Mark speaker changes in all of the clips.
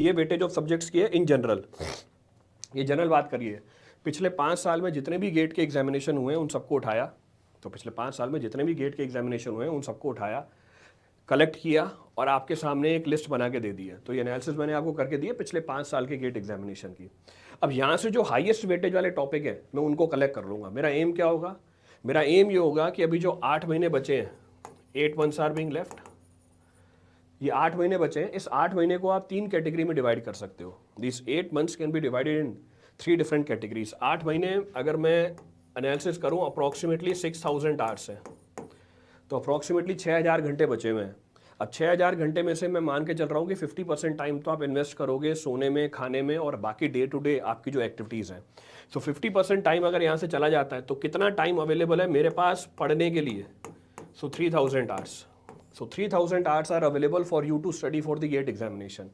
Speaker 1: ये weightage of subjects की है इन जनरल, ये जनरल बात करिए। पिछले 5 साल में जितने भी गेट के एग्जामिनेशन हुए उन सबको उठाया, तो पिछले 5 साल में जितने भी गेट के एग्जामिनेशन हुए उन सबको उठाया, कलेक्ट किया और आपके सामने एक लिस्ट बना के दे दी है। तो ये एनालिसिस मैंने आपको करके दिया पिछले 5 साल के गेट एग्जामिनेशन की। अब यहाँ से जो हाईएस्ट वेटेज वाले टॉपिक है मैं उनको कलेक्ट कर लूँगा। मेरा एम क्या होगा? मेरा एम ये होगा कि अभी जो 8 महीने बचे हैं, 8 मंथ्स आर बीइंग लेफ्ट, ये 8 महीने बचे हैं, इस 8 महीने को आप 3 कैटेगरी में डिवाइड कर सकते हो। This 8 months can be divided in 3 different categories. 8 महीने अगर मैं एनालिसिस करूँ अप्रॉक्सीमेटली 6000 आवर्स है, तो अप्रॉक्सीमेटली 6000 घंटे बचे हुए हैं। अब 6000 घंटे में से मैं मान के चल रहा हूँ कि 50% टाइम तो आप इन्वेस्ट करोगे सोने में, खाने में और बाकी डे टू डे आपकी जो एक्टिविटीज़ हैं। सो 50% टाइम अगर यहाँ से चला जाता है तो कितना टाइम अवेलेबल है मेरे पास पढ़ने के लिए? So 3000 hours. So 3000 hours are available for you to study for the GATE examination.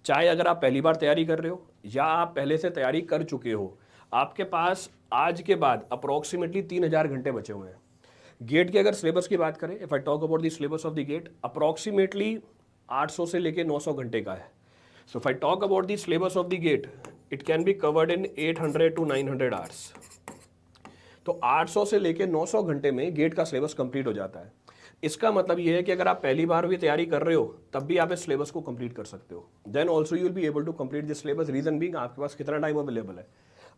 Speaker 1: चाहे अगर आप पहली बार तैयारी कर रहे हो या आप पहले से तैयारी कर चुके हो, आपके पास आज के बाद अप्रॉक्सीमेटली 3000 घंटे बचे हुए हैं। गेट के अगर सिलेबस की बात करें, if I talk about the syllabus of the GATE, approximately 800 से लेके 900 घंटे का है। So if I talk about the syllabus of the GATE, it can be covered in 800 to 900 hours. तो 800 से लेके 900 घंटे में गेट का सिलेबस कंप्लीट हो जाता है। इसका मतलब ये है कि अगर आप पहली बार भी तैयारी कर रहे हो तब भी आप इस सिलेबस को कंप्लीट कर सकते हो। Then also you will be able to complete this syllabus. Reason being आपके पास कितना टाइम अवेलेबल है?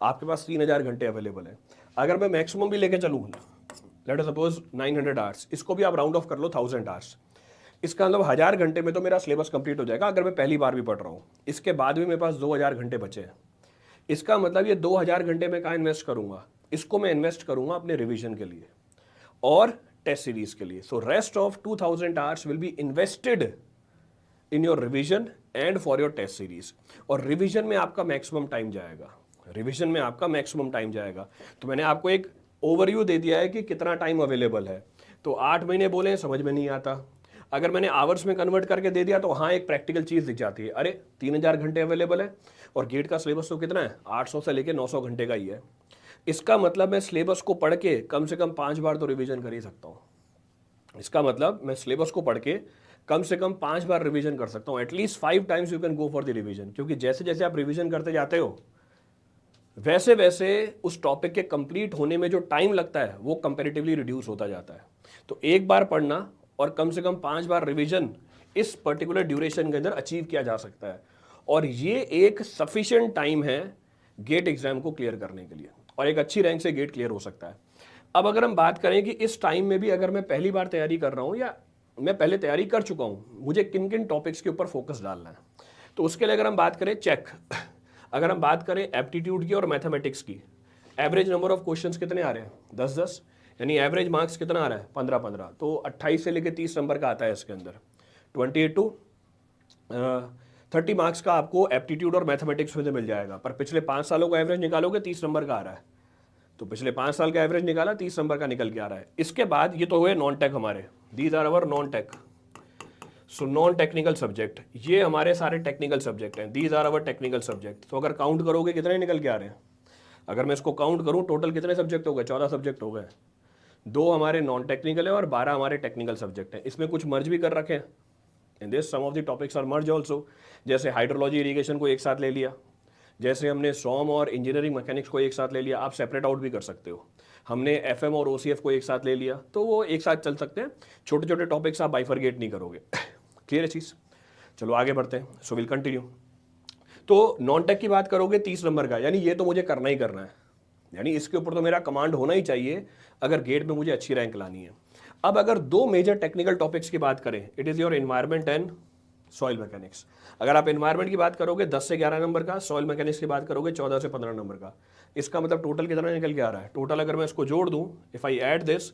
Speaker 1: आपके पास 3000 घंटे अवेलेबल है। अगर मैं मैक्सिमम भी लेके चलूँ, लेट अस सपोज 900 आवर्स, इसको भी आप राउंड ऑफ कर लो 1000 आवर्स। इसका मतलब 1000 घंटे में तो मेरा सिलेबस कंप्लीट हो जाएगा अगर मैं पहली बार भी पढ़ रहा हूँ। इसके बाद भी मेरे पास 2000 घंटे बचे हैं। इसका मतलब ये 2000 घंटे में कहाँ इन्वेस्ट करूँगा? इसको मैं इन्वेस्ट करूँगा अपने रिविजन के लिए और टेस्ट सीरीज के लिए। So rest of 2000 hours will be invested in your revision and for your test series. और रिविजन में आपका मैक्सिमम टाइम जाएगा, रिविजन में आपका मैक्सिमम टाइम जाएगा। तो मैंने आपको एक ओवरव्यू दे दिया है कि कितना टाइम अवेलेबल है। तो 8 महीने बोले समझ में नहीं आता, अगर मैंने आवर्स में कन्वर्ट करके दे दिया तो हाँ एक प्रैक्टिकल चीज़ दिख जाती है, अरे 3000 घंटे अवेलेबल है और गेट का सिलेबस तो कितना है? 800 से लेके 900 घंटे का ही है। इसका मतलब मैं सिलेबस को पढ़ के कम से कम 5 बार तो रिवीजन कर ही सकता हूँ। इसका मतलब मैं सिलेबस को पढ़ के कम से कम 5 बार रिवीजन कर सकता हूँ। At least 5 times you can go for the revision, क्योंकि जैसे जैसे आप रिवीजन करते जाते हो वैसे वैसे उस टॉपिक के कंप्लीट होने में जो टाइम लगता है वो कंपैरेटिवली रिड्यूस होता जाता है। तो एक बार पढ़ना और कम से कम 5 बार रिवीजन इस पर्टिकुलर ड्यूरेशन के अंदर अचीव किया जा सकता है, और ये एक सफिशिएंट टाइम है गेट एग्जाम को क्लियर करने के लिए, और एक अच्छी रैंक से गेट क्लियर हो सकता है। अब अगर हम बात करें कि इस टाइम में भी अगर मैं पहली बार तैयारी कर रहा हूँ या मैं पहले तैयारी कर चुका हूँ, मुझे किन किन टॉपिक्स के ऊपर फोकस डालना है, तो उसके लिए अगर हम बात करें चेक, अगर हम बात करें एप्टीट्यूड की और मैथमेटिक्स की, एवरेज नंबर ऑफ क्वेश्चंस कितने आ रहे हैं? 10-10, यानी एवरेज मार्क्स कितना आ रहा है? 15-15। तो 28 से लेकर 30 नंबर का आता है इसके अंदर। 28 to 30 मार्क्स का आपको एप्टीट्यूड और मैथमेटिक्स में से मिल जाएगा। पर पिछले 5 सालों का एवरेज निकालोगे 30 नंबर का आ रहा है, तो पिछले 5 साल का एवरेज निकाला 30 नंबर का निकल के आ रहा है। इसके बाद ये तो हुए नॉन टेक हमारे, these are our non tech. So non technical subject, ये हमारे सारे टेक्निकल सब्जेक्ट हैं, these are our technical subject. तो अगर काउंट करोगे कितने निकल के आ रहे हैं? अगर मैं इसको काउंट करूं टोटल कितने सब्जेक्ट हो गए? 14 सब्जेक्ट हो गए। 2 हमारे नॉन टेक्निकल है और 12 हमारे टेक्निकल सब्जेक्ट हैं। इसमें कुछ मर्ज भी कर रखे हैं, in this some of the topics are merge also. जैसे हाइड्रोलॉजी इरीगेशन को एक साथ ले लिया, जैसे हमने सॉम और इंजीनियरिंग मैकेनिक्स को एक साथ ले लिया। आप सेपरेट आउट भी कर सकते हो। हमने एफएम और ओसीएफ को एक साथ ले लिया, तो वो एक साथ चल सकते हैं। छोटे छोटे टॉपिक्स आप बाइफरगेट नहीं करोगे। क्लियर है चीज़? चलो आगे बढ़ते हैं। So will continue. तो नॉन टेक की बात करोगे 30 नंबर का, यानी ये तो मुझे करना ही करना है, यानी इसके ऊपर तो मेरा कमांड होना ही चाहिए अगर गेट में मुझे अच्छी रैंक लानी है। अब अगर 2 मेजर टेक्निकल टॉपिक्स की बात करें, it is your environment and soil mechanics. अगर आप एनवायरनमेंट की बात करोगे 10 से 11 नंबर का, सॉइल मैकेनिक्स की बात करोगे 14 से 15 नंबर का। इसका मतलब टोटल कितना निकल के आ रहा है? टोटल अगर मैं इसको जोड़ दूं, इफ आई ऐड दिस,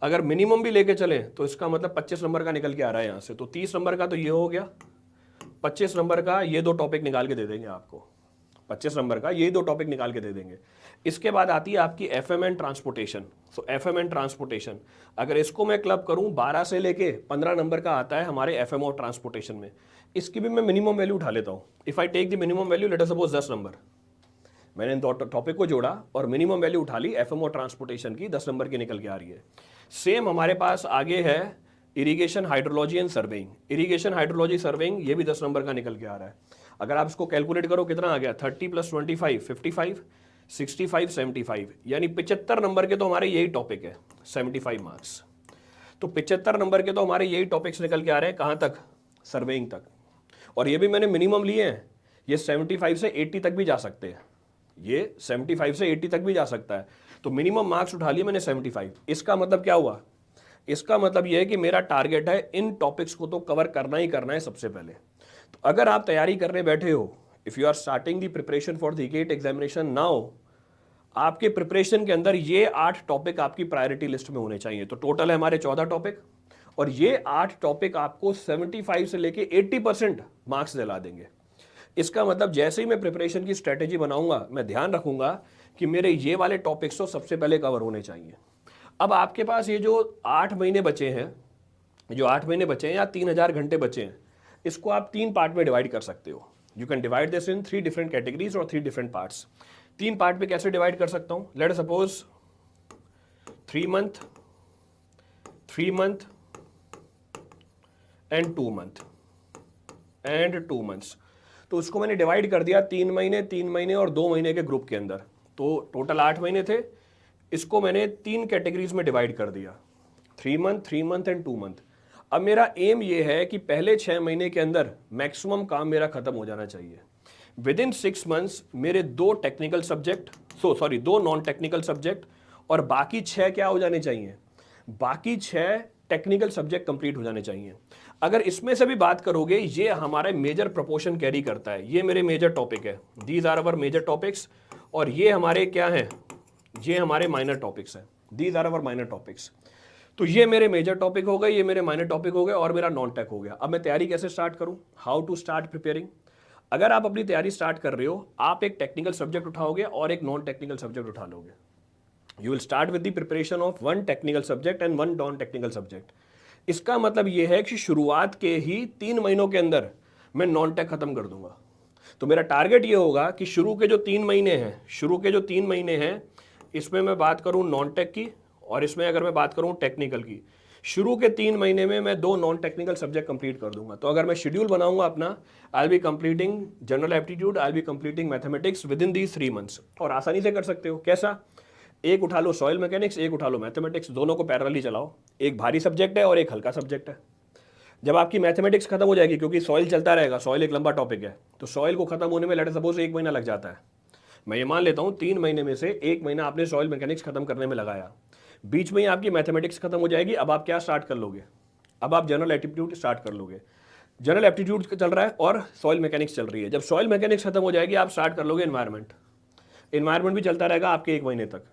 Speaker 1: अगर मिनिमम भी लेके चलें तो इसका मतलब 25 नंबर का निकल के आ रहा है यहाँ से। तो 30 नंबर का तो ये हो गया, 25 नंबर का ये 2 टॉपिक निकाल के दे देंगे आपको। 25 नंबर का ये 2 टॉपिक निकाल के दे देंगे। इसके बाद आती है आपकी FM and transportation. So FM and transportation, अगर इसको मैं क्लब करूं 12 से लेके 15 नंबर का आता है हमारे एफएम और ट्रांसपोर्टेशन में। इसकी भी मैं मिनिमम वैल्यू उठा लेता हूं। If I take the minimum value, let us suppose 10 number, मैंने इन टॉपिक को जोड़ा और मिनिमम वैल्यू उठा ली एफएम और ट्रांसपोर्टेशन की, 10 नंबर की निकल के आ रही है। सेम हमारे पास आगे है irrigation, hydrology and surveying. Irrigation, hydrology, surveying, ये भी 10 नंबर का निकल के आ रहा है। अगर आप इसको कैलकुलेट करो कितना आ गया, 30 + 25 55, 65 75, यानी 75 नंबर के तो हमारे यही टॉपिक है, 75 मार्क्स। तो 75 नंबर के तो हमारे यही टॉपिक्स निकल के आ रहे हैं, कहाँ तक, सर्वेइंग तक। और ये भी मैंने मिनिमम लिए हैं, ये 75 से 80 तक भी जा सकते हैं, ये 75 से 80 तक भी जा सकता है। तो मिनिमम मार्क्स उठा लिए मैंने 75। इसका मतलब क्या हुआ, इसका मतलब यह है कि मेरा टारगेट है इन टॉपिक्स को तो कवर करना ही करना है सबसे पहले। तो अगर आप तैयारी करने बैठे हो, if you are starting the preparation for the GATE examination now, आपके प्रिपरेशन के अंदर ये 8 टॉपिक आपकी प्रायोरिटी लिस्ट में होने चाहिए। तो टोटल है हमारे 14 टॉपिक, और ये 8 टॉपिक आपको 75 से लेके 80% मार्क्स दिला देंगे। इसका मतलब जैसे ही मैं प्रिपरेशन की स्ट्रेटेजी बनाऊंगा, मैं ध्यान रखूंगा कि मेरे ये वाले टॉपिक्स तो सबसे पहले कवर होने चाहिए। अब आपके पास ये जो 8 महीने बचे हैं, जो 8 महीने बचे हैं या 3000 घंटे बचे हैं, इसको आप 3 पार्ट में डिवाइड कर सकते हो। You can divide this in 3 different categories और 3 डिफरेंट पार्ट्स। 3 पार्ट में कैसे डिवाइड कर सकता हूँ, let suppose 3 month, 3 month and 2 month and 2 months. तो उसको मैंने डिवाइड कर दिया 3 महीने, 3 महीने और 2 महीने के ग्रुप के अंदर। तो टोटल 8 महीने थे, इसको मैंने 3 कैटेगरीज में डिवाइड कर दिया, 3 मंथ, 3 मंथ एंड 2 मंथ। अब मेरा एम ये है कि पहले 6 महीने के अंदर मैक्सिमम काम मेरा खत्म हो जाना चाहिए। विद इन 6 मंथ्स मेरे 2 technical subject, 2 non technical subject और बाकी 6 क्या हो जाने चाहिए, बाकी 6 टेक्निकल सब्जेक्ट कंप्लीट हो जाने चाहिए। अगर इसमें से भी बात करोगे, ये हमारा मेजर प्रोपोर्शन कैरी करता है, ये मेरे मेजर टॉपिक है, these are our major topics, और ये हमारे क्या हैं, ये हमारे माइनर टॉपिक्स हैं, these are our minor topics. तो ये मेरे मेजर टॉपिक हो गए, ये मेरे माइनर टॉपिक हो गए और मेरा नॉन टेक हो गया। अब मैं तैयारी कैसे स्टार्ट करूं, हाउ टू स्टार्ट प्रिपेयरिंग। अगर आप अपनी तैयारी स्टार्ट कर रहे हो, आप एक टेक्निकल सब्जेक्ट उठाओगे और एक नॉन टेक्निकल सब्जेक्ट उठा लोगे। You will start with the preparation of 1 technical subject and 1 non technical subject. इसका मतलब यह है कि शुरुआत के ही 3 महीनों के अंदर मैं नॉन टेक खत्म कर दूंगा। तो मेरा टारगेट ये होगा कि शुरू के जो 3 महीने हैं, शुरू के जो 3 महीने हैं, इसमें मैं बात करूं नॉन टेक की, और इसमें अगर मैं बात करूं टेक्निकल की, शुरू के 3 महीने में मैं 2 नॉन टेक्निकल सब्जेक्ट कंप्लीट कर दूंगा। तो अगर मैं शेड्यूल बनाऊंगा अपना, आई will be completing general aptitude, I will be completing mathematics with in these 3 months. और आसानी से कर सकते हो, कैसा, एक उठा लो सॉइल मैकेनिक्स, एक उठा लो मैथमेटिक्स, दोनों को पैरेलली चलाओ। एक भारी सब्जेक्ट है और एक हल्का सब्जेक्ट है। जब आपकी मैथमेटिक्स खत्म हो जाएगी, क्योंकि सॉइल चलता रहेगा, सॉइल एक लंबा टॉपिक है, तो सॉइल को खत्म होने में लेट सपोज 1 महीना लग जाता है। मैं ये मान लेता हूँ 3 महीने में से 1 महीना आपने सॉइल मैकेनिक्स खत्म करने में लगाया, बीच में ही आपकी मैथमेटिक्स खत्म हो जाएगी। अब आप क्या स्टार्ट कर लोगे, अब आप जनरल एप्टीट्यूड स्टार्ट कर लोगे। जनरल एप्टीट्यूड चल रहा है और सॉइल मैकेनिक्स चल रही है। जब सॉइल मैकेनिक्स खत्म हो जाएगी, आप स्टार्ट कर लोगे एनवायरमेंट, एनवायरमेंट भी चलता रहेगा आपके 1 महीने तक।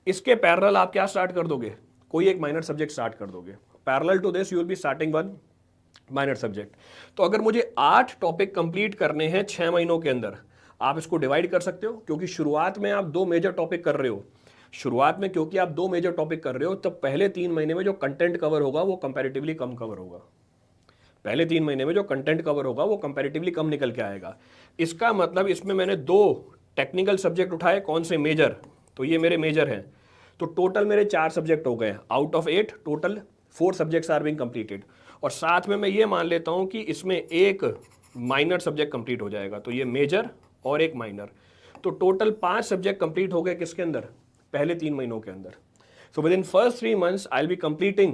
Speaker 1: इसके पैरेलल आप क्या स्टार्ट कर दोगे, कोई एक माइनर सब्जेक्ट स्टार्ट कर दोगे। Parallel to this you will be starting 1 minor subject. तो अगर मुझे 8 टॉपिक कंप्लीट करने हैं 6 महीनों के अंदर, आप इसको डिवाइड कर सकते हो, क्योंकि शुरुआत में आप 2 मेजर टॉपिक कर रहे हो। शुरुआत में क्योंकि आप 2 मेजर टॉपिक कर रहे हो, तब पहले 3 महीने में जो कंटेंट कवर होगा वो कंपैरेटिवली कम कवर होगा। पहले 3 महीने में जो कंटेंट कवर होगा वो कंपैरेटिवली कम निकल के आएगा। इसका मतलब इसमें मैंने 2 टेक्निकल सब्जेक्ट उठाए, कौन से, मेजर, तो ये मेरे मेजर हैं। तो टोटल मेरे 4 सब्जेक्ट हो गए, out of 8 total 4 subjects are being completed. और साथ में मैं ये मान लेता हूँ कि इसमें एक माइनर सब्जेक्ट कंप्लीट हो जाएगा, तो ये मेजर और एक माइनर। तो टोटल 5 सब्जेक्ट कंप्लीट हो गए किसके अंदर, पहले 3 महीनों के अंदर। So with in first 3 months I will be completing,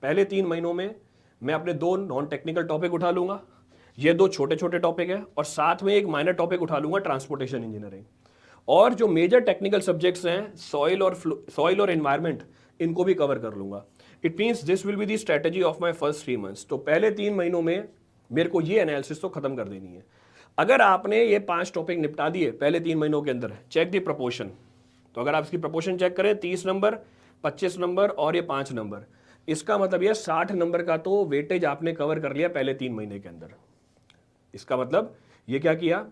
Speaker 1: पहले 3 महीनों में मैं अपने 2 नॉन टेक्निकल टॉपिक उठा लूंगा, ये 2 छोटे छोटे टॉपिक है, और साथ में एक माइनर टॉपिक उठा लूंगा ट्रांसपोर्टेशन इंजीनियरिंग। और जो मेजर टेक्निकल सब्जेक्ट्स हैं सॉइल और एनवायरनमेंट, इनको भी कवर कर लूंगा। It means this will be the strategy of my first 3 months. तो पहले 3 महीनों में मेरे को ये एनालिसिस तो खत्म कर देनी है। अगर आपने ये 5 टॉपिक निपटा दिए पहले 3 महीनों के अंदर, चेक दी प्रपोर्शन। तो अगर आप इसकी प्रपोर्शन चेक करें, 30 नंबर, 25 नंबर और ये 5 नंबर, इसका मतलब ये 60 नंबर का तो वेटेज आपने कवर कर लिया पहले 3 महीने के अंदर। इसका मतलब ये क्या किया,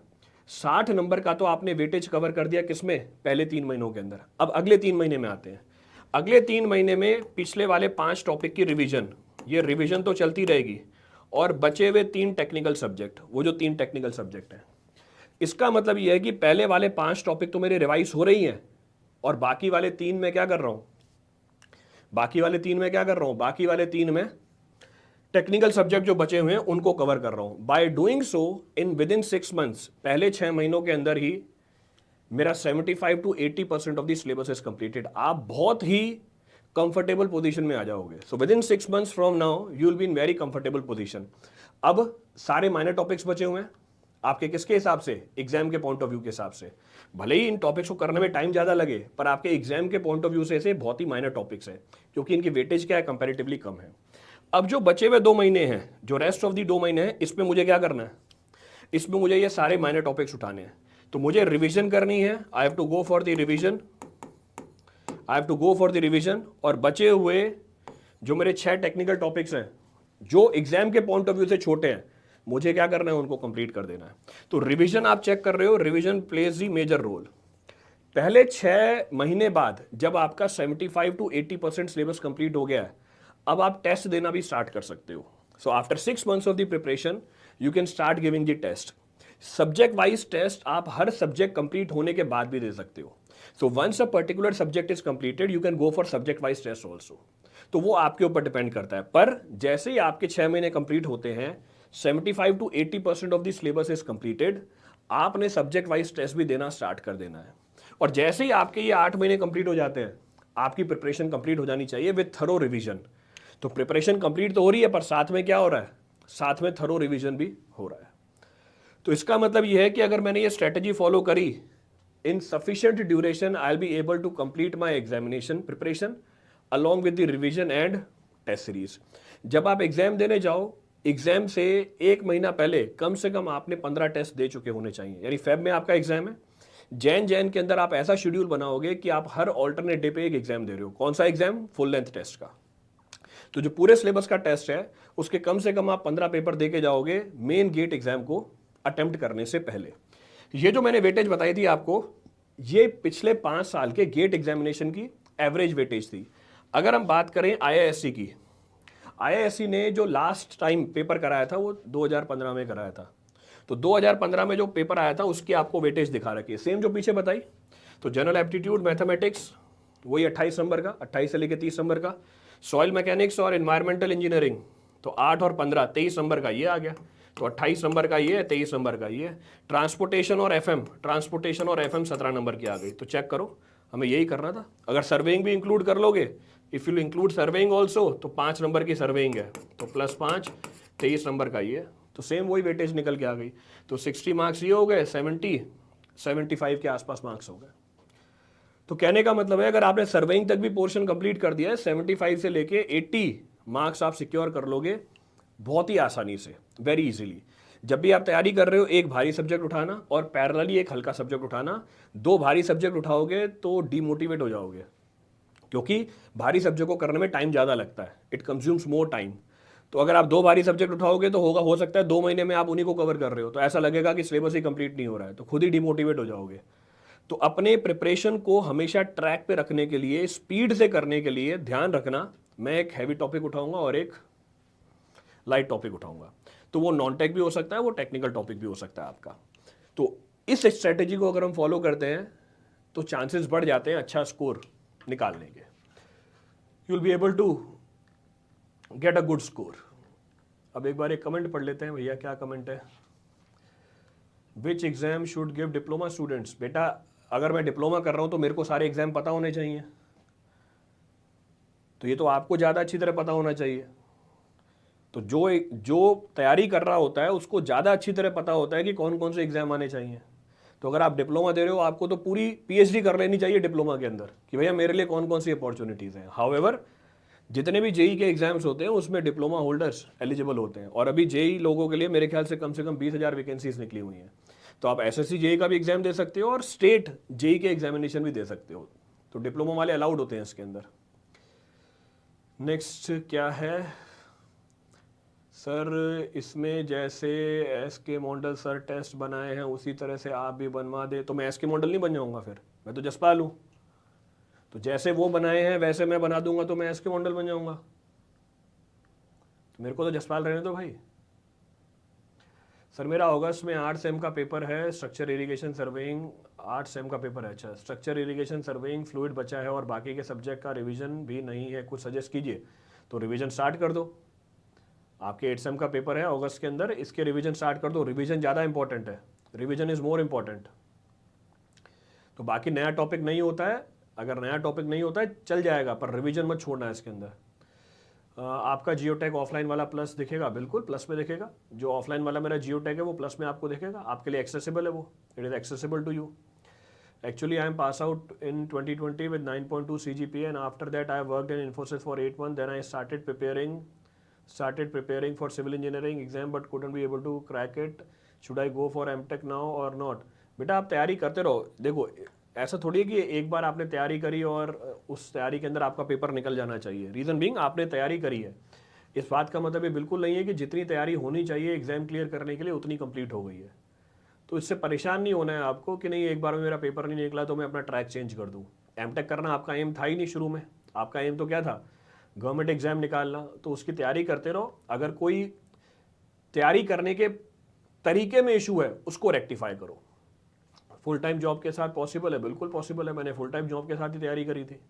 Speaker 1: 60 नंबर का तो आपने वेटेज कवर कर दिया किसमें, पहले 3 महीनों के अंदर। अब अगले 3 महीने में आते हैं। अगले 3 महीने में पिछले वाले 5 टॉपिक की रिवीजन, ये रिवीजन तो चलती रहेगी, और बचे हुए 3 टेक्निकल सब्जेक्ट, वो जो 3 टेक्निकल सब्जेक्ट हैं, इसका मतलब ये है कि पहले वाले 5 टॉपिक तो मेरे रिवाइज हो रही हैं, और बाकी वाले 3 में क्या कर रहा हूं, बाकी वाले 3 में टेक्निकल सब्जेक्ट जो बचे हुए हैं उनको कवर कर रहा हूं। By doing so in with in 6 months, पहले 6 महीनों के अंदर ही मेरा 75 to 80% of the syllabus is completed. आप बहुत ही कंफर्टेबल पोजीशन में आ जाओगे। So with in 6 months from now you will be in very comfortable position. अब सारे माइनर टॉपिक्स बचे हुए हैं आपके, किसके हिसाब से? एग्जाम के पॉइंट ऑफ व्यू के हिसाब से। भले ही इन टॉपिक्स को करने में टाइम ज्यादा लगे, पर आपके एग्जाम के पॉइंट ऑफ व्यू से ऐसे बहुत ही माइनर टॉपिक्स हैं, क्योंकि इनकी वेटेज क्या है, कंपैरेटिवली कम है। अब जो बचे हुए 2 महीने हैं, जो रेस्ट ऑफ दी 2 महीने हैं, इसमें मुझे क्या करना है? इसमें मुझे ये सारे माइनर टॉपिक्स उठाने हैं। तो मुझे रिवीजन करनी है। I have to go for the revision, और बचे हुए जो मेरे 6 टेक्निकल टॉपिक्स हैं, जो एग्जाम के पॉइंट ऑफ व्यू से छोटे हैं, मुझे क्या करना है? उनको कंप्लीट कर देना है। तो रिवीजन आप चेक कर रहे हो, revision plays the major role. पहले 6 महीने बाद जब आपका 75 to 80% सिलेबस कंप्लीट हो गया है, अब आप टेस्ट देना भी स्टार्ट कर सकते हो। So after 6 months of the preparation you can start giving the test. Subject wise test आप हर सब्जेक्ट कंप्लीट होने के बाद भी दे सकते हो। So once a particular subject is completed you can go for subject wise test also. तो वो आपके ऊपर डिपेंड करता है। पर जैसे ही आपके 6 महीने कंप्लीट होते हैं, 75 to 80% of the syllabus is completed, आपने सब्जेक्ट वाइज टेस्ट भी देना स्टार्ट कर देना है। और जैसे ही आपके ये 8 महीने कंप्लीट हो जाते हैं, आपकी प्रिपरेशन कंप्लीट हो जानी चाहिए विद थरो रिवीजन। तो प्रिपरेशन कंप्लीट तो हो रही है, पर साथ में क्या हो रहा है? साथ में थरो रिवीजन भी हो रहा है। तो इसका मतलब यह है कि अगर मैंने ये स्ट्रेटेजी फॉलो करी, in sufficient duration I will be able to complete my examination preparation along with the revision and test series. जब आप एग्जाम देने जाओ, एग्जाम से 1 महीना पहले कम से कम आपने 15 टेस्ट दे चुके होने चाहिए। यानी फेब में आपका एग्जाम है, जैन के अंदर आप ऐसा शेड्यूल बनाओगे कि आप हर ऑल्टरनेट डे पे एक एग्जाम दे रहे हो। कौन सा एग्जाम? फुल लेंथ टेस्ट का। तो जो पूरे सिलेबस का टेस्ट है, उसके कम से कम आप 15 पेपर दे के जाओगे मेन गेट एग्जाम को अटेम्प्ट करने से पहले। ये जो मैंने वेटेज बताई थी आपको, ये पिछले 5 साल के गेट एग्जामिनेशन की एवरेज वेटेज थी। अगर हम बात करें IISc की, IISc ने जो लास्ट टाइम पेपर कराया था वो 2015 में कराया था। तो 2015 में जो पेपर आया था उसकी आपको वेटेज दिखा रखी है, सेम जो पीछे बताई। तो जनरल एप्टीट्यूड मैथमेटिक्स वही 28 नंबर का, 28 से लेकर 30 नंबर का। सॉइल मैकेनिक्स और एनवायरमेंटल इंजीनियरिंग तो 8 और 15 23 नंबर का ये आ गया। तो 28 नंबर का ये है, 23 नंबर का ये। ट्रांसपोर्टेशन और FM 17 नंबर की आ गई। तो चेक करो, हमें यही करना था। अगर सर्वेइंग भी इंक्लूड कर लोगे, if you include surveying also, तो 5 नंबर की सर्वेइंग है, तो +5 23 नंबर का ये। तो सेम वही वेटेज निकल के आ गई। तो 60 मार्क्स ये हो गए, 75 के आसपास मार्क्स हो गए। तो कहने का मतलब है, अगर आपने सर्वेइंग तक भी पोर्शन कंप्लीट कर दिया है, 75 से लेके 80 मार्क्स आप सिक्योर कर लोगे बहुत ही आसानी से, वेरी इजीली। जब भी आप तैयारी कर रहे हो, एक भारी सब्जेक्ट उठाना और पैरेलली एक हल्का सब्जेक्ट उठाना। 2 भारी सब्जेक्ट उठाओगे तो डीमोटिवेट हो जाओगे, क्योंकि भारी सब्जेक्ट को करने में टाइम ज़्यादा लगता है, इट कंज्यूम्स मोर टाइम। तो अगर आप 2 भारी सब्जेक्ट उठाओगे तो हो सकता है 2 महीने में आप उन्हीं को कवर कर रहे हो, तो ऐसा लगेगा कि सिलेबस ही कंप्लीट नहीं हो रहा है, तो खुद ही डिमोटिवेट हो जाओगे। तो अपने प्रिपरेशन को हमेशा ट्रैक पे रखने के लिए, स्पीड से करने के लिए ध्यान रखना, मैं एक हैवी टॉपिक उठाऊंगा और एक लाइट टॉपिक उठाऊंगा। तो वो नॉन टेक भी हो सकता है, वो टेक्निकल टॉपिक भी हो सकता है आपका। तो इस स्ट्रेटेजी को अगर हम फॉलो करते हैं तो चांसेस बढ़ जाते हैं अच्छा स्कोर निकालने के। You will be able to get a good score. अब एक बार एक कमेंट पढ़ लेते हैं भैया, क्या कमेंट है? Which exam should give diploma students? बेटा, अगर मैं डिप्लोमा कर रहा हूं तो मेरे को सारे एग्जाम पता होने चाहिए, तो ये तो आपको ज़्यादा अच्छी तरह पता होना चाहिए। तो जो तैयारी कर रहा होता है उसको ज़्यादा अच्छी तरह पता होता है कि कौन कौन से एग्जाम आने चाहिए। तो अगर आप डिप्लोमा दे रहे हो, आपको तो पूरी PhD कर लेनी चाहिए डिप्लोमा के अंदर कि भैया मेरे लिए कौन कौन सी अपॉर्चुनिटीज़ हैं। हाउएवर, जितने भी JEE के एग्जाम्स होते हैं उसमें डिप्लोमा होल्डर्स एलिजिबल होते हैं, और अभी JEE लोगों के लिए मेरे ख्याल से कम 20,000 वैकेंसीज निकली हुई हैं। तो आप SSC JEE का भी एग्जाम दे सकते हो और स्टेट JEE के एग्जामिनेशन भी दे सकते हो। तो डिप्लोमा वाले अलाउड होते हैं इसके अंदर। नेक्स्ट क्या है सर? इसमें जैसे SK मॉडल सर टेस्ट बनाए हैं उसी तरह से आप भी बनवा दे। तो मैं SK मॉडल नहीं बन जाऊंगा, फिर मैं तो जसपाल हूँ। तो जैसे वो बनाए हैं वैसे मैं बना दूंगा तो मैं SK मॉडल बन जाऊंगा। तो मेरे को तो जसपाल रहने दो भाई। सर मेरा अगस्त में 8 सेम का पेपर है, स्ट्रक्चर इरिगेशन सर्वेइंग 8 सेम का पेपर है। अच्छा, स्ट्रक्चर इरिगेशन सर्वेइंग फ्लूइड बचा है और बाकी के सब्जेक्ट का रिवीजन भी नहीं है, कुछ सजेस्ट कीजिए। तो रिवीजन स्टार्ट कर दो। आपके 8 सेम का पेपर है अगस्त के अंदर, इसके रिवीजन स्टार्ट कर दो। रिवीजन ज़्यादा इंपॉर्टेंट है, रिवीजन इज़ मोर इंपॉर्टेंट। तो बाकी नया टॉपिक नहीं होता है, अगर नया टॉपिक नहीं होता है चल जाएगा, पर रिवीजन मत छोड़ना है इसके अंदर। आपका जियोटेक ऑफलाइन वाला प्लस दिखेगा, बिल्कुल प्लस में दिखेगा। जो ऑफलाइन वाला मेरा जियोटेक है वो प्लस में आपको दिखेगा, आपके लिए एक्सेसिबल है वो, it is accessible to you. Actually, I am pass out in 2020 with 9.2 CGPA, and after that, I worked in Infosys for 8 months. Then I started preparing for civil engineering exam, but couldn't be able to crack it. Should I go for MTech now or not? बेटा आप तैयारी करते रहो। देखो ऐसा थोड़ी है कि एक बार आपने तैयारी करी और उस तैयारी के अंदर आपका पेपर निकल जाना चाहिए। रीज़न बीइंग आपने तैयारी करी है, इस बात का मतलब ये बिल्कुल नहीं है कि जितनी तैयारी होनी चाहिए एग्जाम क्लियर करने के लिए उतनी कंप्लीट हो गई है। तो इससे परेशान नहीं होना है आपको कि नहीं एक बार में मेरा पेपर नहीं निकला तो मैं अपना ट्रैक चेंज कर दूं। एमटेक करना आपका एम था ही नहीं शुरू में, आपका एम तो क्या था, गवर्नमेंट एग्जाम निकालना। तो उसकी तैयारी करते रहो। अगर कोई तैयारी करने के तरीके में इशू है उसको रेक्टिफाई करो। फुल टाइम जॉब के साथ पॉसिबल है, बिल्कुल पॉसिबल है। मैंने फुल टाइम जॉब के साथ ही तैयारी करी थी।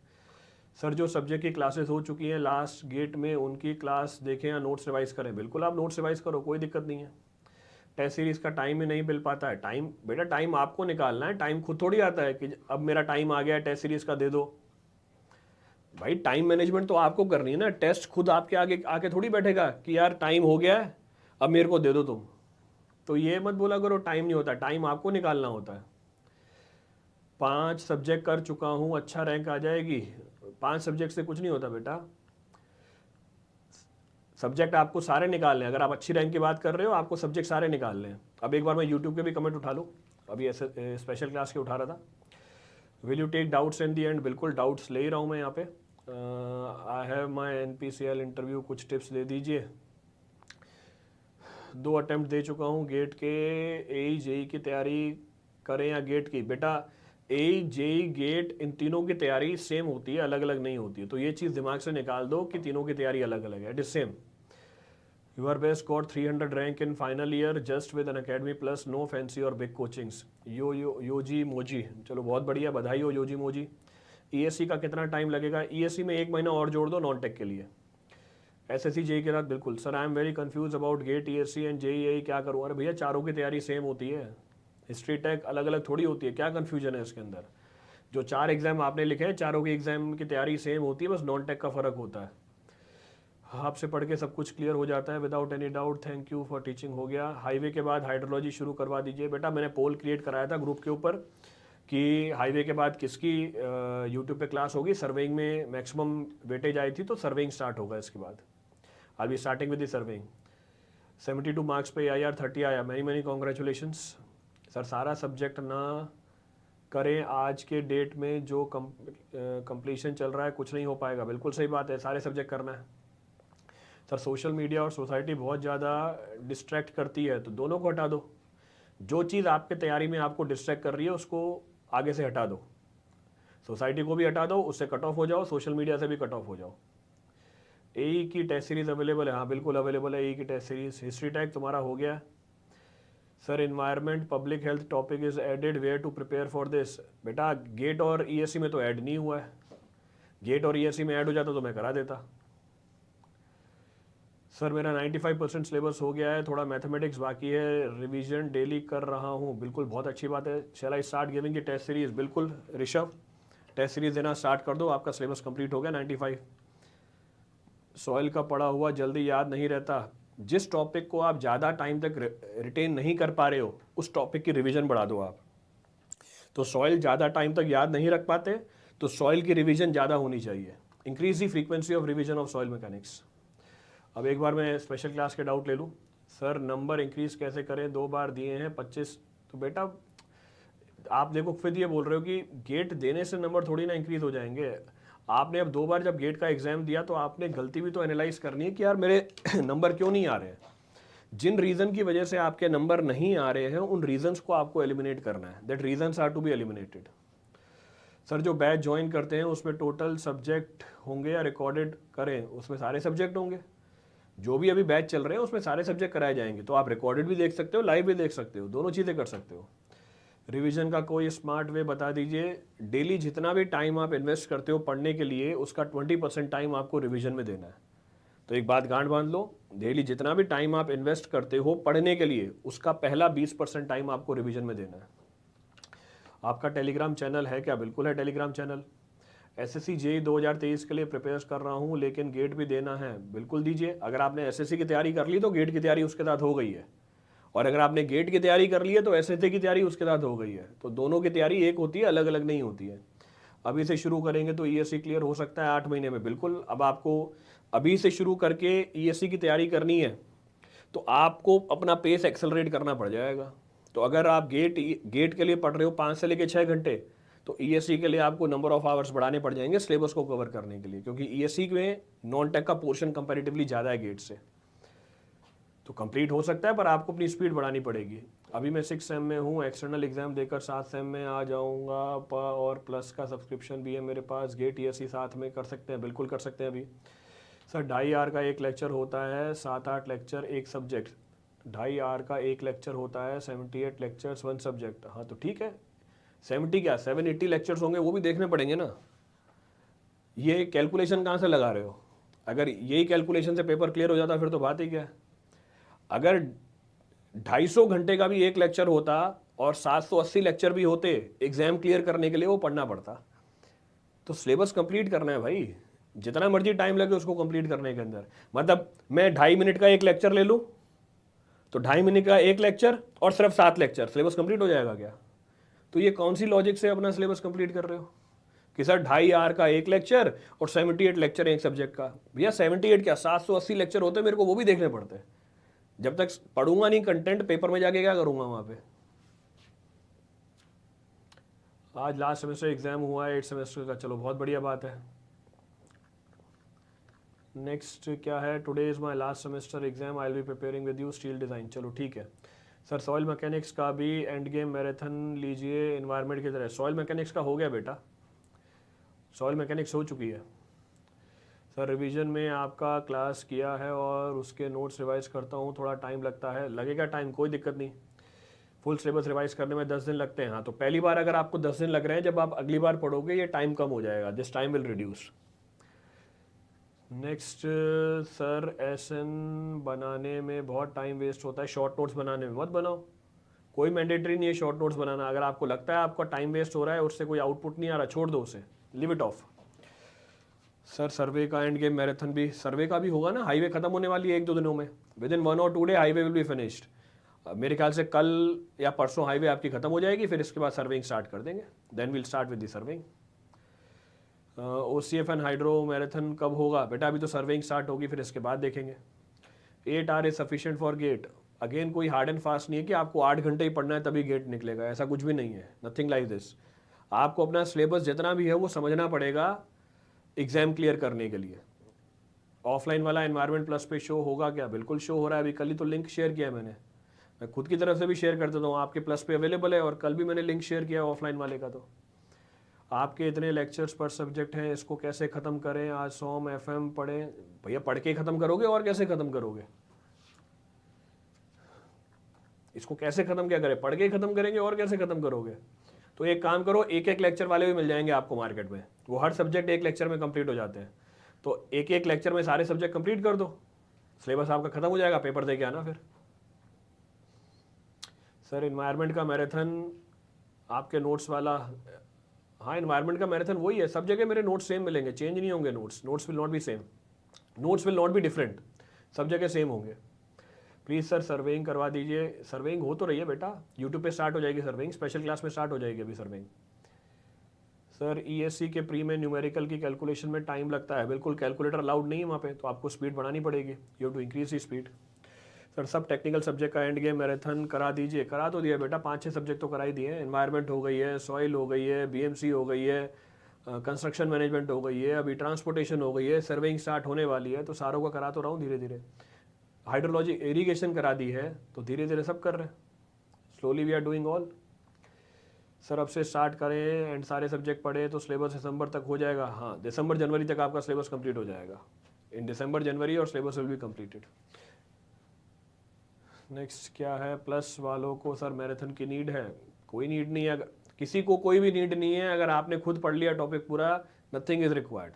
Speaker 1: सर जो सब्जेक्ट की क्लासेस हो चुकी हैं लास्ट गेट में उनकी क्लास देखें या नोट्स रिवाइज करें। बिल्कुल आप नोट्स रिवाइज करो, कोई दिक्कत नहीं है। टेस्ट सीरीज का टाइम ही नहीं मिल पाता है। टाइम बेटा टाइम आपको निकालना है, टाइम खुद थोड़ी आता है कि अब मेरा टाइम आ गया है टेस्ट सीरीज का दे दो। भाई टाइम मैनेजमेंट तो आपको करनी है ना। टेस्ट खुद आपके आगे आके थोड़ी बैठेगा कि यार टाइम हो गया है अब मेरे को दे दो तुम। तो ये मत बोला करो टाइम नहीं होता, टाइम आपको निकालना होता है। 5 सब्जेक्ट कर चुका हूँ, अच्छा रैंक आ जाएगी। 5 सब्जेक्ट से कुछ नहीं होता बेटा, सब्जेक्ट आपको सारे निकालने हैं। अगर आप अच्छी रैंक की बात कर रहे हो आपको सब्जेक्ट सारे निकालने हैं। अब एक बार मैं यूट्यूब के भी कमेंट उठा लूँ, अभी ऐसे स्पेशल क्लास के उठा रहा था। Will you take doubts in the end? बिल्कुल डाउट्स ले ही रहा हूँ मैं यहाँ पे। I have my NPCL interview, कुछ टिप्स दे दीजिए। 2 अटैम्प्ट दे चुका हूँ गेट के। AE की तैयारी करें या गेट की? बेटा AE गेट इन तीनों की तैयारी सेम होती है, अलग अलग नहीं होती है। तो ये चीज़ दिमाग से निकाल दो कि तीनों की तैयारी अलग अलग है। It is same. Your best got 300 rank in final year just with an academy plus no fancy or big coachings. योजी मोजी, चलो बहुत बढ़िया, बधाई हो योजी मोजी। ESC का कितना टाइम लगेगा? ESC में 1 महीना और जोड़ दो नॉन टेक के लिए। SSC JEE के साथ बिल्कुल। Sir I am very confuse about GATE ESC and JEE, क्या करूँ? अरे भैया चारों की तैयारी सेम होती है, हिस्ट्री टेक अलग अलग थोड़ी होती है। क्या कन्फ्यूजन है इसके अंदर? जो 4 एग्जाम आपने लिखे हैं चारों के एग्जाम की तैयारी सेम होती है, बस नॉन टेक का फ़र्क होता है। आपसे पढ़ के सब कुछ क्लियर हो जाता है without any doubt. Thank you for teaching. हो गया। हाईवे के बाद हाइड्रोलॉजी शुरू करवा दीजिए। बेटा मैंने पोल क्रिएट कराया था ग्रुप के ऊपर कि हाईवे के बाद किसकी यूट्यूब पे क्लास होगी। सर्वेइंग में मैक्सिमम वेटेज आई थी तो सर्वेइंग स्टार्ट होगा इसके बाद। I be starting with the surveying. 72 marks पे AIR 30 आया। Many congratulations. सर सारा सब्जेक्ट ना करें आज के डेट में, जो कंप्लीशन चल रहा है कुछ नहीं हो पाएगा। बिल्कुल सही बात है, सारे सब्जेक्ट करना है। सर सोशल मीडिया और सोसाइटी बहुत ज़्यादा डिस्ट्रैक्ट करती है, तो दोनों को हटा दो। जो चीज़ आपके तैयारी में आपको डिस्ट्रैक्ट कर रही है उसको आगे से हटा दो। सोसाइटी को भी हटा दो, उससे कट ऑफ हो जाओ, सोशल मीडिया से भी कट ऑफ हो जाओ। AE की टेस्ट सीरीज़ अवेलेबल है? हाँ बिल्कुल अवेलेबल है AE की टेस्ट सीरीज़। हिस्ट्री टैग तुम्हारा हो गया। Sir environment public health topic is added, where to prepare for this? बेटा गेट और ESC में तो ऐड नहीं हुआ है। गेट और ESC में ऐड हो जाता तो मैं करा देता। सर मेरा 95% सिलेबस हो गया है, थोड़ा मैथमेटिक्स बाकी है, रिवीजन डेली कर रहा हूँ। बिल्कुल बहुत अच्छी बात है। शैल आई स्टार्ट गिविंग की टेस्ट सीरीज़? बिल्कुल ऋषभ, टेस्ट सीरीज़ देना स्टार्ट कर दो, आपका सिलेबस कंप्लीट हो गया 95। सॉइल का पढ़ा हुआ जल्दी याद नहीं रहता। जिस टॉपिक को आप ज़्यादा टाइम तक रिटेन नहीं कर पा रहे हो उस टॉपिक की रिवीजन बढ़ा दो आप। तो सॉइल ज़्यादा टाइम तक याद नहीं रख पाते तो सॉइल की रिवीजन ज़्यादा होनी चाहिए। Increase the frequency of revision of soil mechanics. अब एक बार मैं स्पेशल क्लास के डाउट ले लूँ। सर नंबर इंक्रीज कैसे करें? 2 बार दिए हैं 25। तो बेटा आप देखो फिर ये बोल रहे हो कि गेट देने से नंबर थोड़ी ना इंक्रीज हो जाएंगे। आपने अब 2 बार जब गेट का एग्जाम दिया तो आपने गलती भी तो एनालाइज करनी है कि यार मेरे नंबर क्यों नहीं आ रहे हैं। जिन रीज़न की वजह से आपके नंबर नहीं आ रहे हैं उन रीजंस को आपको एलिमिनेट करना है। That reasons are to be eliminated. Sir जो बैच ज्वाइन करते हैं उसमें टोटल सब्जेक्ट होंगे या रिकॉर्डेड करें? उसमें सारे सब्जेक्ट होंगे। जो भी अभी बैच चल रहे हैं उसमें सारे सब्जेक्ट कराए जाएंगे। तो आप रिकॉर्डेड भी देख सकते हो, लाइव भी देख सकते हो, दोनों चीज़ें कर सकते हो। रिवीजन का कोई स्मार्ट वे बता दीजिए। डेली जितना भी टाइम आप इन्वेस्ट करते हो पढ़ने के लिए उसका 20% टाइम आपको रिवीजन में देना है। तो एक बात गांठ बांध लो, डेली जितना भी टाइम आप इन्वेस्ट करते हो पढ़ने के लिए, उसका पहला 20% टाइम आपको रिवीजन में देना है। आपका टेलीग्राम चैनल है क्या? बिल्कुल है टेलीग्राम चैनल। एसएससी जेईई 2023 के लिए प्रिपेयर कर रहा हूँ लेकिन गेट भी देना है, बिल्कुल दीजिए। अगर आपने एसएससी की तैयारी कर ली तो गेट की तैयारी उसके साथ हो गई है, और अगर आपने गेट की तैयारी कर ली है तो एसएससी की तैयारी उसके साथ हो गई है। तो दोनों की तैयारी एक होती है, अलग अलग नहीं होती है। अभी से शुरू करेंगे तो ईएससी क्लियर हो सकता है 8 महीने में, बिल्कुल। अब आपको अभी से शुरू करके ईएससी की तैयारी करनी है तो आपको अपना पेस एक्सेलरेट करना पड़ जाएगा। तो अगर आप गेट के लिए पढ़ रहे हो 5 से लेकर 6 घंटे, तो ईएससी के लिए आपको नंबर ऑफ आवर्स बढ़ाने पड़ जाएंगे सिलेबस को कवर करने के लिए, क्योंकि ईएससी में नॉन टेक का पोर्शन कंपैरेटिवली ज़्यादा है गेट से। तो कंप्लीट हो सकता है पर आपको अपनी स्पीड बढ़ानी पड़ेगी। अभी मैं 6 सेम में हूँ, एक्सटर्नल एग्जाम देकर 7 सेम में आ जाऊँगा, और प्लस का सब्सक्रिप्शन भी है मेरे पास। गेट ईएससी साथ में कर सकते हैं, बिल्कुल कर सकते हैं। अभी सर 2.5 आवर का एक लेक्चर होता है, 7-8 लेक्चर एक सब्जेक्ट। 2.5 आवर का एक लेक्चर होता है, 78 लेक्चर्स 1 सब्जेक्ट। हाँ तो ठीक है, 70 क्या 780 लेक्चर्स होंगे, वो भी देखने पड़ेंगे ना। ये कैलकुलेशन कहाँ से लगा रहे हो? अगर यही कैलकुलेशन से पेपर क्लियर हो जाता फिर तो बात ही क्या है। अगर 250 घंटे का भी एक लेक्चर होता और 780 लेक्चर भी होते एग्जाम क्लियर करने के लिए, वो पढ़ना पड़ता। तो सिलेबस कंप्लीट करना है भाई, जितना मर्जी टाइम लगे उसको कंप्लीट करने के अंदर। मतलब मैं 2.5 मिनट का एक लेक्चर ले लूँ तो 2.5 मिनट का एक लेक्चर और सिर्फ 7 लेक्चर, सिलेबस कंप्लीट हो जाएगा क्या? तो ये कौन सी लॉजिक से अपना सिलेबस कंप्लीट कर रहे हो कि सर 2.5 आवर का एक लेक्चर और 78 लेक्चर एक सब्जेक्ट का? भैया 78 क्या 780 लेक्चर होते हैं, मेरे को वो भी देखने पड़ते हैं। जब तक पढ़ूंगा नहीं कंटेंट, पेपर में जाके क्या करूंगा वहां पे? आज लास्ट सेमेस्टर एग्जाम हुआ है 8 सेमेस्टर का, चलो बहुत बढ़िया बात है। नेक्स्ट क्या है? Today is my last semester exam, I will B preparing with you steel design. चलो ठीक है सर। सॉइल मैकेनिक्स का भी एंड गेम मैराथन लीजिए एनवायरनमेंट की तरह। सॉइल मैकेनिक्स का हो गया बेटा, सॉइल मैकेनिक्स हो चुकी है। सर रिवीजन में आपका क्लास किया है और उसके नोट्स रिवाइज करता हूँ, थोड़ा टाइम लगता है। लगेगा टाइम, कोई दिक्कत नहीं। फुल सिलेबस रिवाइज करने में 10 दिन लगते हैं। हाँ तो पहली बार अगर आपको 10 दिन लग रहे हैं, जब आप अगली बार पढ़ोगे ये टाइम कम हो जाएगा, this time will reduce. Next sir SN बनाने में बहुत टाइम वेस्ट होता है, शॉर्ट नोट्स बनाने में मत बनाओ। कोई मैंडेटरी नहीं है शॉर्ट नोट्स बनाना। अगर आपको लगता है आपका टाइम वेस्ट हो रहा है, उससे कोई आउटपुट नहीं आ रहा, छोड़ दो उसे, लिव इट ऑफ। सर सर्वे का एंड गेम मैराथन भी, सर्वे का भी होगा ना। हाईवे खत्म होने वाली है 1-2 दिनों में, विद इन 1 और 2 day highway will be finished. मेरे ख्याल से कल या परसों हाईवे आपकी खत्म हो जाएगी, फिर इसके बाद सर्विंग स्टार्ट कर देंगे, then will start with the serving. OCF and hydro marathon कब होगा? बेटा अभी तो सर्विंग स्टार्ट होगी, फिर इसके बाद देखेंगे। 8 hour is sufficient for GATE. Again कोई हार्ड एंड फास्ट नहीं है कि आपको 8 घंटे ही पढ़ना है तभी गेट निकलेगा, ऐसा कुछ भी नहीं है, नथिंग लाइक दिस। आपको अपना सिलेबस जितना भी है वो समझना पड़ेगा एग्जाम क्लियर करने के लिए। ऑफलाइन वाला एनवायरनमेंट प्लस पे शो होगा क्या? बिल्कुल शो हो रहा है। अभी कल ही तो लिंक शेयर किया है मैंने, मैं खुद की तरफ से भी शेयर कर देता हूँ, आपके प्लस पे अवेलेबल है, और कल भी मैंने लिंक शेयर किया ऑफलाइन वाले का। तो आपके इतने लेक्चर्स पर सब्जेक्ट हैं, इसको कैसे ख़त्म करें? आज सोम FM पढ़ें। भैया पढ़ के ख़त्म करोगे और कैसे ख़त्म करोगे? इसको कैसे ख़त्म क्या करें? पढ़ के ख़त्म करेंगे और कैसे ख़त्म करोगे? तो एक काम करो, एक लेक्चर वाले भी मिल जाएंगे आपको मार्केट में, वो हर सब्जेक्ट एक लेक्चर में कंप्लीट हो जाते हैं। तो एक लेक्चर में सारे सब्जेक्ट कंप्लीट कर दो, सिलेबस आपका खत्म हो जाएगा, पेपर दे के आना फिर। सर इन्वायरमेंट का मैराथन आपके नोट्स वाला? हाँ इन्वायरमेंट का मैराथन वही है, सब जगह मेरे नोट्स सेम मिलेंगे, चेंज नहीं होंगे notes will not be same, notes will not be different, सब जगह सेम होंगे। प्लीज़ सर सर्वेइंग करवा दीजिए। सर्वेइंग हो तो रही है बेटा, यूट्यूब पे स्टार्ट हो जाएगी सर्वेइंग, स्पेशल क्लास में स्टार्ट हो जाएगी अभी सर्वेइंग। सर ESC के प्री में न्यूमेरिकल की कैलकुलेशन में टाइम लगता है, बिल्कुल कैलकुलेटर अलाउड नहीं है वहाँ पे, तो आपको स्पीड बढ़ानी पड़ेगी, you have to increase the speed. Sir सब टेक्निकल सब्जेक्ट का एंड गेम मैराथन करा दीजिए। करा तो दिया बेटा, 5-6 सब्जेक्ट तो करा ही दिए। एनवायरनमेंट हो गई है, सॉइल हो गई है, BMC हो गई है, कंस्ट्रक्शन मैनेजमेंट हो गई है, अभी ट्रांसपोर्टेशन हो गई है, सर्वेइंग स्टार्ट होने वाली है, तो सारों का करा तो रहा हूँ धीरे धीरे। हाइड्रोलॉजी इरीगेशन करा दी है, तो धीरे धीरे सब कर रहे हैं, slowly we are doing all. Sir अब से स्टार्ट करें एंड सारे सब्जेक्ट पढ़े तो सिलेबस दिसंबर तक हो जाएगा? हाँ दिसंबर जनवरी तक आपका सिलेबस कंप्लीट हो जाएगा, इन दिसंबर जनवरी, और syllabus will be completed. Next क्या है? प्लस वालों को सर मैराथन की नीड है? कोई नीड नहीं है, अगर किसी को कोई भी नीड नहीं है, अगर आपने खुद पढ़ लिया टॉपिक पूरा, नथिंग इज रिक्वायर्ड।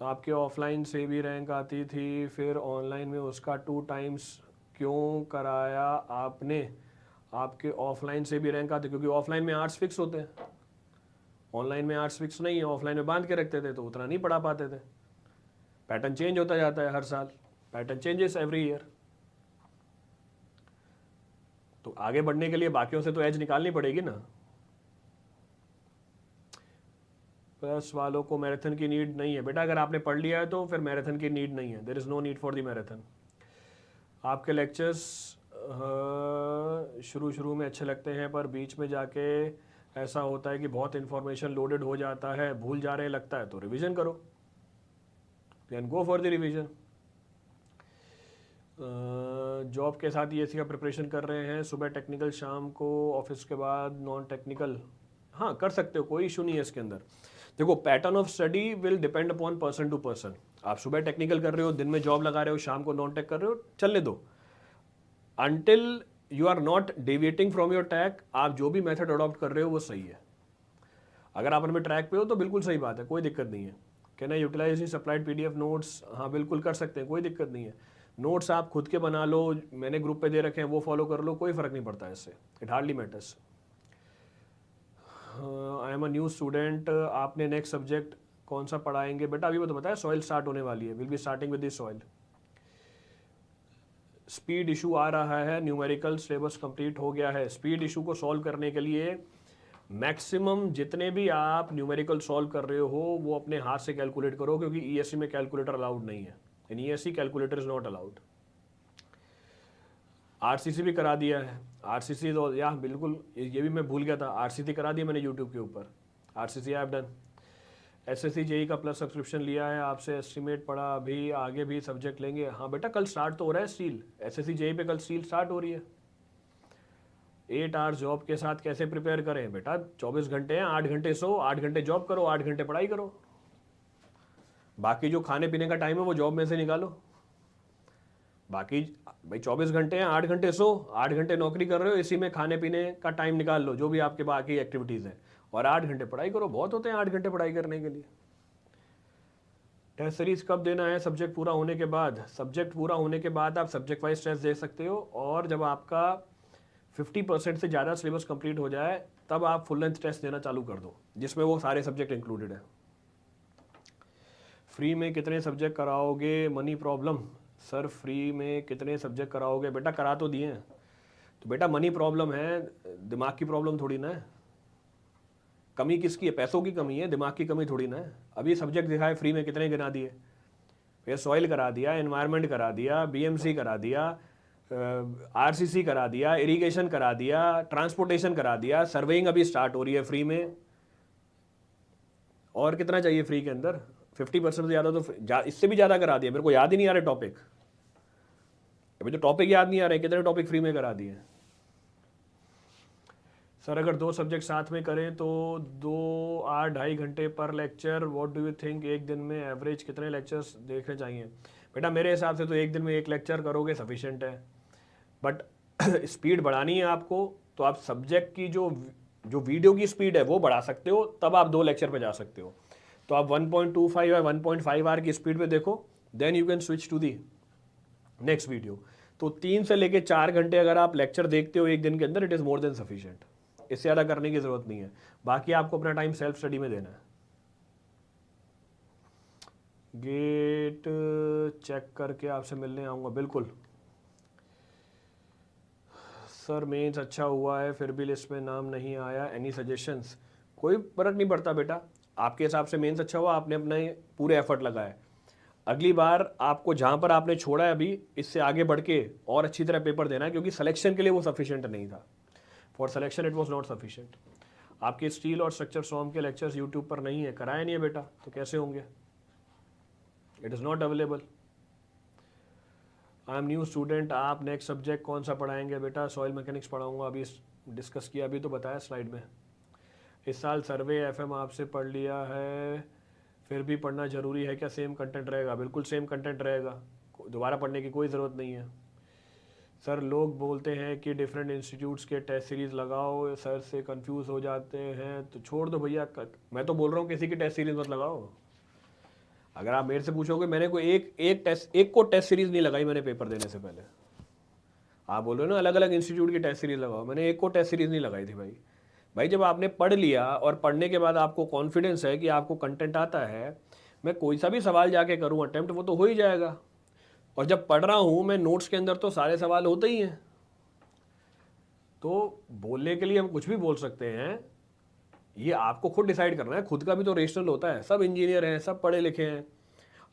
Speaker 1: आपके ऑफलाइन से भी रैंक आती थी, फिर ऑनलाइन में उसका 2 टाइम्स क्यों कराया आपने? आपके ऑफलाइन से भी रैंक आती, क्योंकि ऑफलाइन में आर्ट्स फिक्स होते हैं, ऑनलाइन में आर्ट्स फिक्स नहीं है। ऑफलाइन में बांध के रखते थे तो उतना नहीं पढ़ा पाते थे। पैटर्न चेंज होता जाता है हर साल, पैटर्न चेंजेस एवरी ईयर। तो आगे बढ़ने के लिए बाकियों से तो एज निकालनी पड़ेगी ना। प्लस वालों को मैराथन की नीड नहीं है बेटा, अगर आपने पढ़ लिया है तो फिर मैराथन की नीड नहीं है, there is no need for the marathon. आपके लेक्चर्स शुरू में अच्छे लगते हैं, पर बीच में जाके ऐसा होता है कि बहुत इन्फॉर्मेशन लोडेड हो जाता है, भूल जा रहे लगता है, तो रिवीजन करो, then go for the revision. Job के साथ ईएससी का प्रिपरेशन कर रहे हैं, सुबह टेक्निकल, शाम को ऑफिस के बाद नॉन टेक्निकल। हाँ कर सकते हो, कोई इशू नहीं है इसके अंदर। देखो pattern of study will depend upon person to person. आप सुबह टेक्निकल कर रहे हो, दिन में जॉब लगा रहे हो, शाम को नॉन टेक कर रहे हो, चलने दो। Until you are not deviating from your track, आप जो भी मेथड अडॉप्ट कर रहे हो वो सही है। अगर आप अपने ट्रैक पे हो तो बिल्कुल सही बात है, कोई दिक्कत नहीं है। Can I utilize supplied PDF notes? हाँ बिल्कुल कर सकते हैं, कोई दिक्कत नहीं है। नोट्स आप खुद के बना लो, मैंने ग्रुप पे दे रखे हैं वो फॉलो कर लो, कोई फ़र्क नहीं पड़ता है इससे, it hardly matters. I am a new student, आपने नेक्स्ट सब्जेक्ट कौन सा पढ़ाएंगे? बेटा अभी वो तो बताया, सॉइल स्टार्ट होने वाली है, will be starting with this soil. Speed issue आ रहा है, न्यूमेरिकल सिलेबस कंप्लीट हो गया है। स्पीड इशू को सॉल्व करने के लिए मैक्सिमम जितने भी आप न्यूमेरिकल सॉल्व कर रहे हो वो अपने हाथ से कैलकुलेट करो, क्योंकि ईएससी में कैलकुलेटर अलाउड नहीं है। In ESC calculator is not allowed. RCC भी करा दिया है, आरसीसी तो या बिल्कुल, ये भी मैं भूल गया था, आरसीसी करा दिया मैंने यूट्यूब के ऊपर, RCC I have done. SSC JE का प्लस सब्सक्रिप्शन लिया है, आपसे एस्टिमेट पड़ा, अभी आगे भी सब्जेक्ट लेंगे? हाँ बेटा कल स्टार्ट तो हो रहा है स्टील, एसएससी जेई पे कल स्टील स्टार्ट हो रही है। 8 आवर्स जॉब के साथ कैसे प्रिपेयर करें? बेटा 24 घंटे हैं, 8 घंटे सो, 8 घंटे जॉब करो, 8 घंटे पढ़ाई करो, बाकी जो खाने पीने का टाइम है वो जॉब में से निकालो। बाकी भाई 24 घंटे हैं, 8 घंटे सो, 8 घंटे नौकरी कर रहे हो, इसी में खाने पीने का टाइम निकाल लो, जो भी आपके बाकी एक्टिविटीज़ हैं, और 8 घंटे पढ़ाई करो, बहुत होते हैं 8 घंटे पढ़ाई करने के लिए। टेस्ट सीरीज कब देना है? सब्जेक्ट पूरा होने के बाद। सब्जेक्ट पूरा होने के बाद आप सब्जेक्ट वाइज टेस्ट दे सकते हो, और जब आपका 50% से ज़्यादा सिलेबस कंप्लीट हो जाए तब आप फुल लेंथ टेस्ट देना चालू कर दो, जिसमें वो सारे सब्जेक्ट इंक्लूडेड है। फ्री में कितने सब्जेक्ट कराओगे? Money problem. सर फ्री में कितने सब्जेक्ट कराओगे? बेटा करा तो दिए हैं, तो बेटा मनी प्रॉब्लम है, दिमाग की प्रॉब्लम थोड़ी ना है। कमी किसकी है? पैसों की कमी है, दिमाग की कमी थोड़ी ना है। अभी सब्जेक्ट दिखाए फ्री में कितने गिना दिए? फिर सॉइल करा दिया, एनवायरनमेंट करा दिया, बीएमसी करा दिया, आरसीसी करा दिया, इरिगेशन करा दिया, ट्रांसपोर्टेशन करा दिया, सर्वेइंग अभी स्टार्ट हो रही है फ्री में। और कितना चाहिए फ्री के अंदर? 50% से ज़्यादा तो इससे भी ज़्यादा करा दिया, मेरे को याद ही नहीं आ रहे टॉपिक, अभी तो टॉपिक याद नहीं आ रहे, कितने टॉपिक फ्री में करा दिए। सर अगर 2 सब्जेक्ट साथ में करें तो 2-2.5 घंटे पर lecture, what do you think एक दिन में एवरेज कितने लेक्चर्स देखने चाहिए? बेटा मेरे हिसाब से तो एक दिन में 1 लेक्चर करोगे सफिशेंट है, बट स्पीड बढ़ानी है आपको तो आप सब्जेक्ट की जो वीडियो की स्पीड है वो बढ़ा सकते हो, तब आप 2 लेक्चर पे जा सकते हो। तो आप 1.25 या 1.5 आवर की स्पीड पे देखो, then you can switch to the next video. तो 3 से लेके 4 घंटे अगर आप लेक्चर देखते हो एक दिन के अंदर, it is more than sufficient, इससे ज़्यादा करने की ज़रूरत नहीं है। बाकी आपको अपना टाइम सेल्फ स्टडी में देना है। गेट चेक करके आपसे मिलने आऊँगा, बिल्कुल। सर मेंस अच्छा हुआ है फिर भी लिस्ट में नाम नहीं आया, एनी सजेशंस? कोई फर्क नहीं पड़ता बेटा, आपके हिसाब से मेंस अच्छा हुआ, आपने अपना पूरे एफर्ट लगाए। अगली बार आपको जहाँ पर आपने छोड़ा है अभी, इससे आगे बढ़ के और अच्छी तरह पेपर देना है, क्योंकि सिलेक्शन के लिए वो सफिशिएंट नहीं था। For selection it was not sufficient. आपके स्टील और स्ट्रक्चर सॉम के लेक्चर्स यूट्यूब पर नहीं है, कराया नहीं है बेटा, तो कैसे होंगे? It is not available. I am new student, आप नेक्स्ट सब्जेक्ट कौन सा पढ़ाएंगे? बेटा सॉइल मैकेनिक्स पढ़ाऊंगा, अभी डिस्कस किया, अभी तो बताया स्लाइड में। इस साल सर्वे एफएम आपसे पढ़ लिया है, फिर भी पढ़ना ज़रूरी है क्या? सेम कंटेंट रहेगा? बिल्कुल सेम कंटेंट रहेगा, दोबारा पढ़ने की कोई ज़रूरत नहीं है। सर लोग बोलते हैं कि डिफरेंट इंस्टीट्यूट्स के टेस्ट सीरीज़ लगाओ, सर से कंफ्यूज हो जाते हैं, तो छोड़ दो भैया, मैं तो बोल रहा हूँ किसी की टेस्ट सीरीज़ मत लगाओ। अगर आप मेरे से पूछोगे, मैंने कोई एक को टेस्ट सीरीज नहीं लगाई मैंने पेपर देने से पहले। आप बोल रहे हो ना अलग अलग इंस्टीट्यूट की टेस्ट सीरीज लगाओ, मैंने एक को टेस्ट सीरीज नहीं लगाई थी भाई जब आपने पढ़ लिया और पढ़ने के बाद आपको कॉन्फिडेंस है कि आपको कंटेंट आता है, मैं कोई सा भी सवाल जाके करूँ अटेम्प्ट, वो तो हो ही जाएगा। और जब पढ़ रहा हूँ मैं नोट्स के अंदर तो सारे सवाल होते ही हैं। तो बोलने के लिए हम कुछ भी बोल सकते हैं, ये आपको खुद डिसाइड करना है। खुद का भी तो रेशनल होता है, सब इंजीनियर हैं, सब पढ़े लिखे हैं,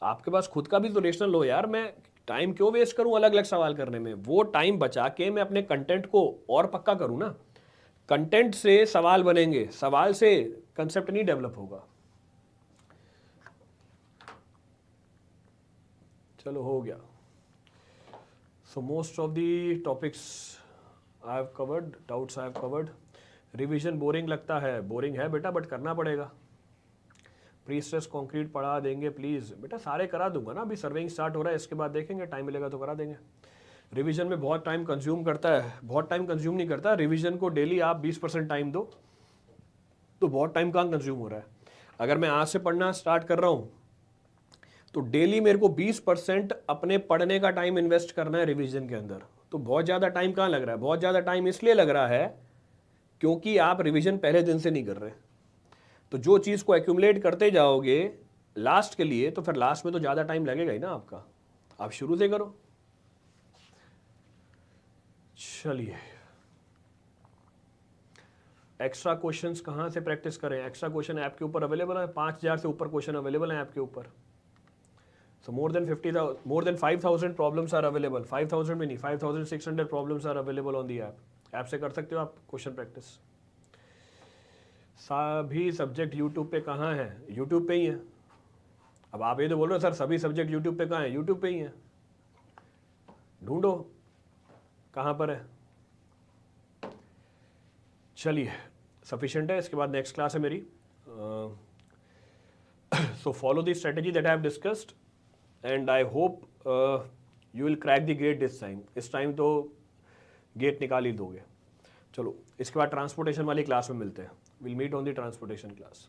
Speaker 1: आपके पास खुद का भी तो रेशनल हो यार। मैं टाइम क्यों वेस्ट करूं अलग अलग सवाल करने में, वो टाइम बचा के मैं अपने कंटेंट को और पक्का करूं ना। कंटेंट से सवाल बनेंगे, सवाल से कंसेप्ट नहीं डेवलप होगा। चलो हो गया। So most of the topics I have covered, doubts I have covered. Revision boring लगता है, बोरिंग है बेटा बट करना पड़ेगा। प्री स्ट्रेस कंक्रीट पढ़ा देंगे प्लीज़, बेटा सारे करा दूंगा ना, अभी सर्वेइंग स्टार्ट हो रहा है, इसके बाद देखेंगे, टाइम मिलेगा तो करा देंगे। रिवीजन में बहुत टाइम कंज्यूम करता है, बहुत टाइम कंज्यूम नहीं करता। रिवीजन को डेली आप 20% टाइम दो तो बहुत टाइम कहाँ कंज्यूम हो रहा है। अगर मैं आज से पढ़ना स्टार्ट कर रहा हूँ तो डेली मेरे को 20% अपने पढ़ने का टाइम इन्वेस्ट करना है रिवीजन के अंदर। तो बहुत ज़्यादा टाइम कहाँ लग रहा है, बहुत ज़्यादा टाइम इसलिए लग रहा है क्योंकि आप रिवीजन पहले दिन से नहीं कर रहे। तो जो चीज़ को एक्यूमुलेट करते जाओगे लास्ट के लिए, तो फिर लास्ट में तो ज़्यादा टाइम लगेगा ही ना आपका। आप शुरू से करो। चलिए, एक्स्ट्रा क्वेश्चंस कहाँ से प्रैक्टिस करें? एक्स्ट्रा क्वेश्चन ऐप के ऊपर अवेलेबल है, 5000 से ऊपर क्वेश्चन अवेलेबल हैं ऐप के ऊपर। So more than 5000 problems are available. 5000 में नहीं, 5600 problems are available on the app. App से कर सकते हो आप क्वेश्चन प्रैक्टिस। सभी सब्जेक्ट यूट्यूब पे कहाँ हैं? यूट्यूब पे ही हैं। अब आप ये तो बोल रहे हो सर सभी सब्जेक्ट यूट्यूब पे कहाँ हैं? यूट्यूब पे ही हैं, ढूंढो कहाँ पर है। चलिए सफिशिएंट है, इसके बाद नेक्स्ट क्लास है मेरी। So follow the strategy that I have discussed and I hope you will crack the get this time. इस टाइम तो गेट निकाल ही दोगे। चलो इसके बाद ट्रांसपोर्टेशन वाली क्लास में मिलते हैं। Will meet on the transportation class.